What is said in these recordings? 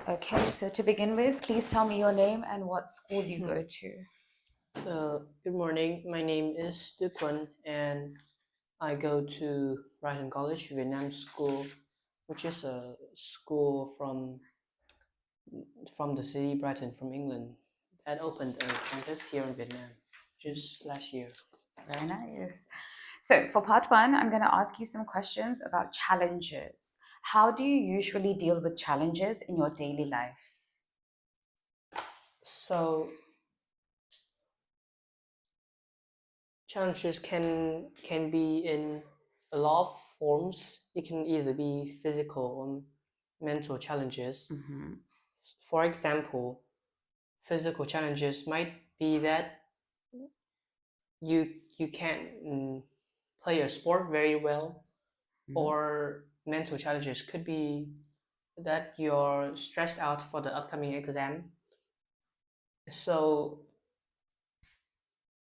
Okay, so to begin with, please tell me your name and what school you go to. Good morning. My name is Duquan, and I go to Brighton College Vietnam School, which is a school from the city Brighton, from England, that opened a campus here in Vietnam just last year. Very nice. So, for part one, I'm going to ask you some questions about challenges. How do you usually deal with challenges in your daily life? So challenges can be in a lot of forms. It can either be physical or mental challenges. Mm-hmm. For example, physical challenges might be that you can't play a sport very well, or mental challenges could be that you're stressed out for the upcoming exam. So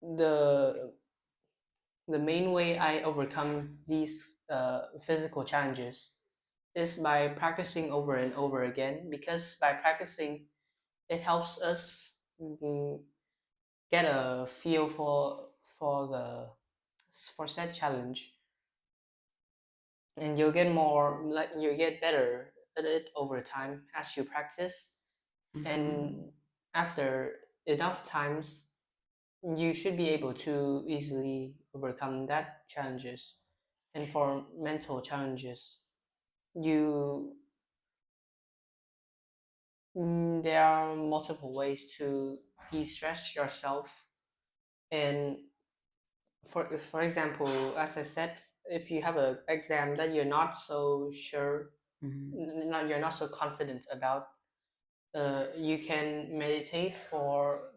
the the main way I overcome these physical challenges is by practicing over and over again, because by practicing it helps us get a feel for the for said challenge, and you'll get more, like, you get better at it over time as you practice. Mm-hmm. And after enough times, you should be able to easily overcome that challenges. And for mental challenges, you there are multiple ways to de-stress yourself. And for example, as I said, if you have an exam that you're not so sure, Mm-hmm. not you're not so confident about, you can meditate for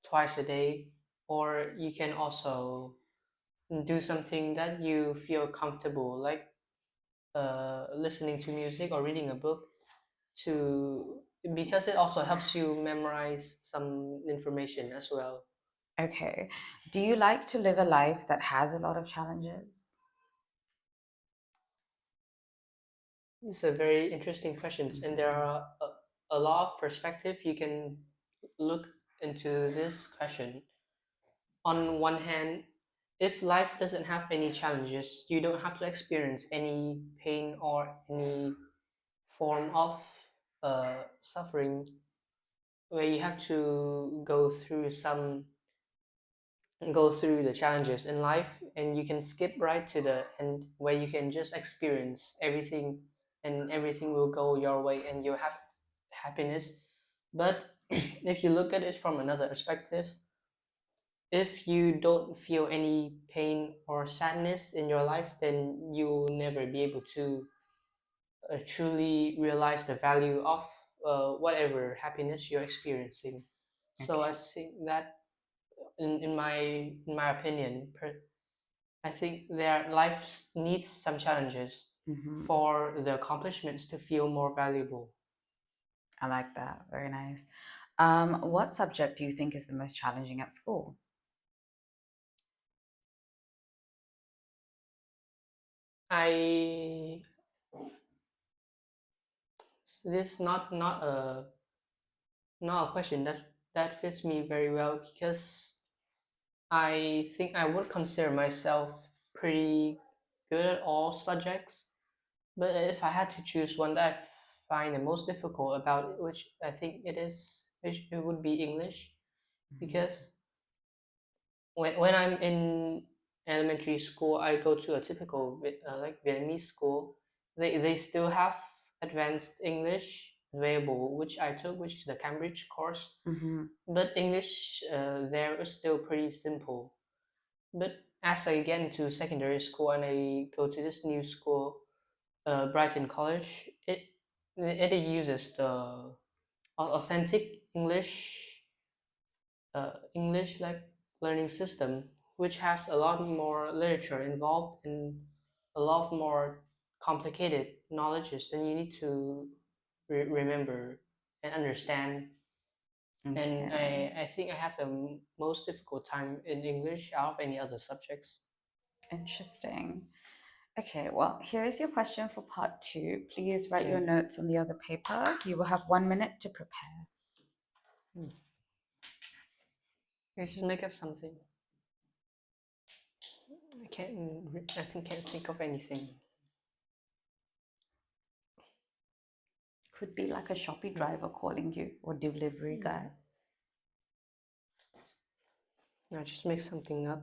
twice a day, or you can also do something that you feel comfortable, like listening to music or reading a book, to because it also helps you memorize some information as well. Okay. Do you like to live a life that has a lot of challenges? It's a very interesting question, and there are a lot of perspective you can look into this question. On one hand, if life doesn't have any challenges, you don't have to experience any pain or any form of suffering, where you have to go through the challenges in life, and you can skip right to the end, where you can just experience everything, and everything will go your way and you have happiness. But if you look at it from another perspective, if you don't feel any pain or sadness in your life, then you'll never be able to truly realize the value of whatever happiness you're experiencing. So I Okay. think that, in my opinion, I think their life needs some challenges Mm-hmm. for the accomplishments to feel more valuable. I like that. Very nice. What subject do you think is the most challenging at school? I This is not a question that fits me very well, because I think I would consider myself pretty good at all subjects. But if I had to choose one that I find the most difficult about it, which I think which it would be English, Mm-hmm. because when I'm in elementary school, I go to a typical like Vietnamese school. They still have advanced English available, which I took, which is the Cambridge course. Mm-hmm. But English there is still pretty simple. But as I get into secondary school and I go to this new school, Brighton College, it uses the authentic English like learning system, which has a lot more literature involved and a lot more complicated knowledges than you need to remember and understand. And Okay. I think I have the most difficult time in English out of any other subjects. Interesting. Okay, well, here is your question for part two. Please write your Okay. notes on the other paper. You will have 1 minute to prepare. Hmm. Let's just make up something. I can't think of anything. Could be like a Shopee Hmm. driver calling you or delivery guy. No, just make something up.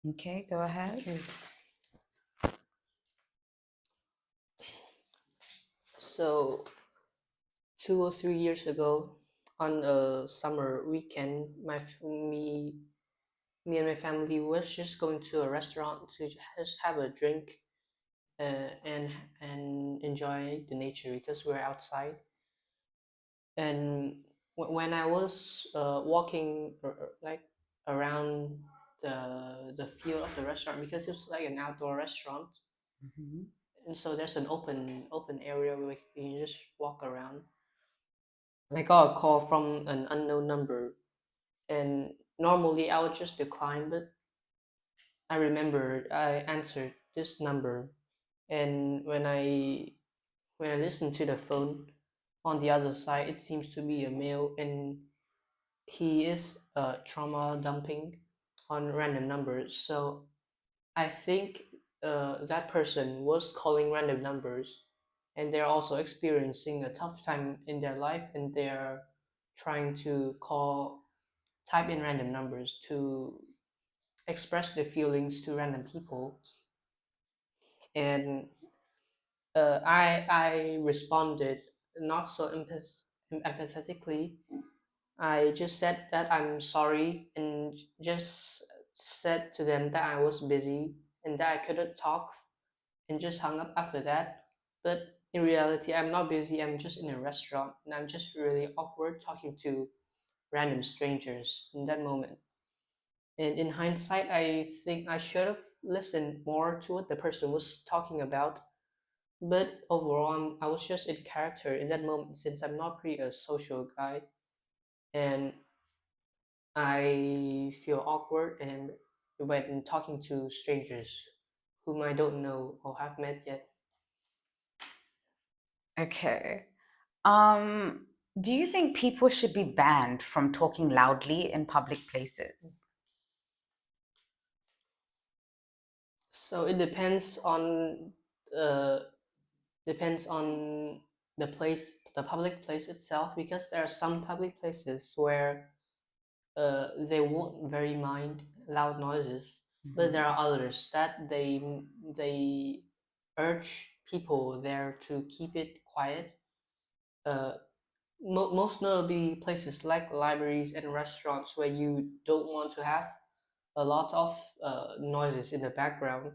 Okay, go ahead. Okay. So 2 or 3 years ago, on a summer weekend, me and my family was just going to a restaurant to just have a drink, and enjoy the nature because we're outside. And when I was walking like around the field of the restaurant, because it was like an outdoor restaurant, Mhm. and so there's an open area where you can just walk around. I got a call from an unknown number, and normally I would just decline, but I remembered I answered this number, and when I listened to the phone on the other side, it seems to be a male, and he is trauma dumping on random numbers. So I think that person was calling random numbers, and they're also experiencing a tough time in their life, and they're trying to type in random numbers to express their feelings to random people. And I responded not so empathetically. I just said that I'm sorry, and just said to them that I was busy and that I couldn't talk, and just hung up after that. But in reality, I'm not busy. I'm just in a restaurant, and I'm just really awkward talking to random strangers in that moment. And in hindsight, I think I should have listened more to what the person was talking about. But overall, I was just in character in that moment, since I'm not really a social guy, and I feel awkward and when talking to strangers whom I don't know or have met yet. Okay. Um, do you think people should be banned from talking loudly in public places? So it uh, depends on the the public place itself, because there are some public places where they won't very mind loud noises, but there Mhm. are others that they urge people there to keep it quiet. Uh, Most notably, places like libraries and restaurants where you don't want to have a lot of noises in the background,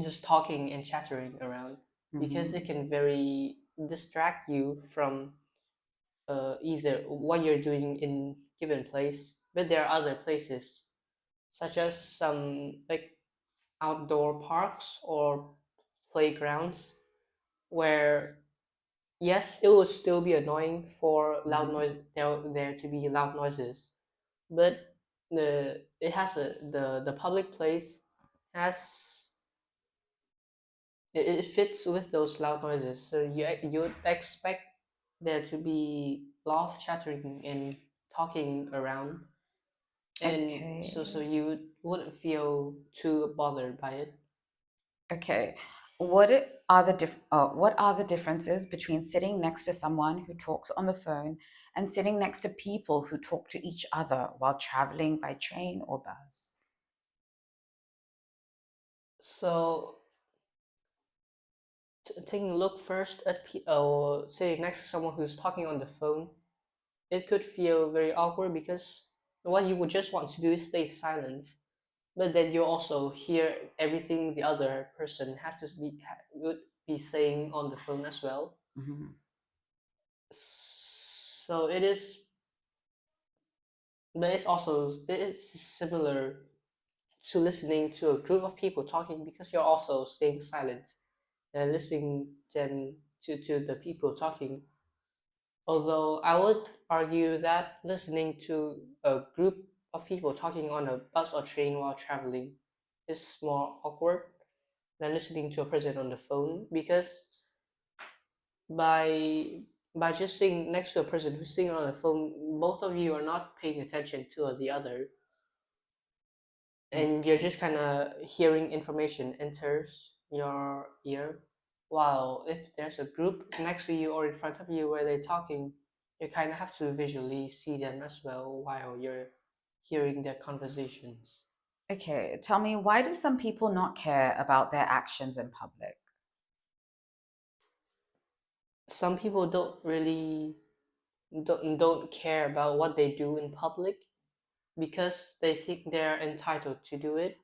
just talking and chattering around, because it Mhm. can very distract you from either what you're doing in given place. But there are other places, such as some like outdoor parks or playgrounds, where yes, it will still be annoying for loud Mhm. noise there to be loud noises, but the public place has it fits with those loud noises, so you would expect there to be laugh, chattering, and talking around, and so Okay. you wouldn't feel too bothered by it. Okay. What are the differences between sitting next to someone who talks on the phone and sitting next to people who talk to each other while traveling by train or bus? So taking a look first at sitting next to someone who's talking on the phone, it could feel very awkward because what you would just want to do is stay silent, but then you also hear everything the other person would be saying on the phone as well. Mhm. So it is, but it's similar to listening to a group of people talking, because you're also staying silent and listening them to the people talking. Although I would argue that listening to a group of people talking on a bus or train while traveling is more awkward than listening to a person on the phone, because by by just sitting next to a person who's sitting on the phone, both of you are not paying attention to the other, and you're Okay. just kind of hearing information enters your ear. While if there's a group next to you or in front of you where they're talking, you kind of have to visually see them as well while you're hearing their conversations. Okay. Tell me, why do some people not care about their actions in public? Some people don't care about what they do in public, because they think they're entitled to do it,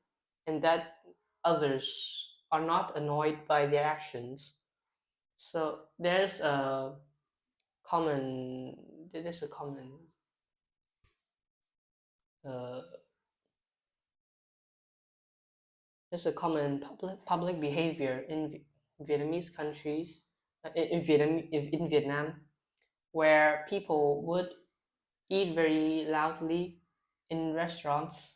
and that others are not annoyed by their actions. So common there's a common uh, there's a common public behavior in Vietnamese countries, in Vietnam, where people would eat very loudly in restaurants,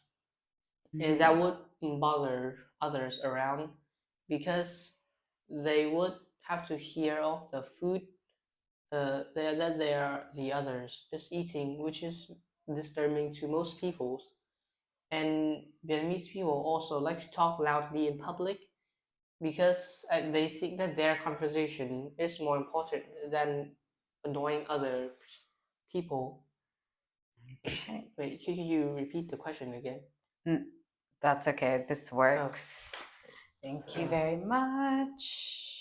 and that Mhm. would bother others around, because they would have to hear of the food that they are the others is eating, which is disturbing to most people. And Vietnamese people also like to talk loudly in public, because they think that their conversation is more important than annoying other people. Okay. Wait, can you repeat the question again? Mm, that's okay. This Oh, works. Thank you uh, very much.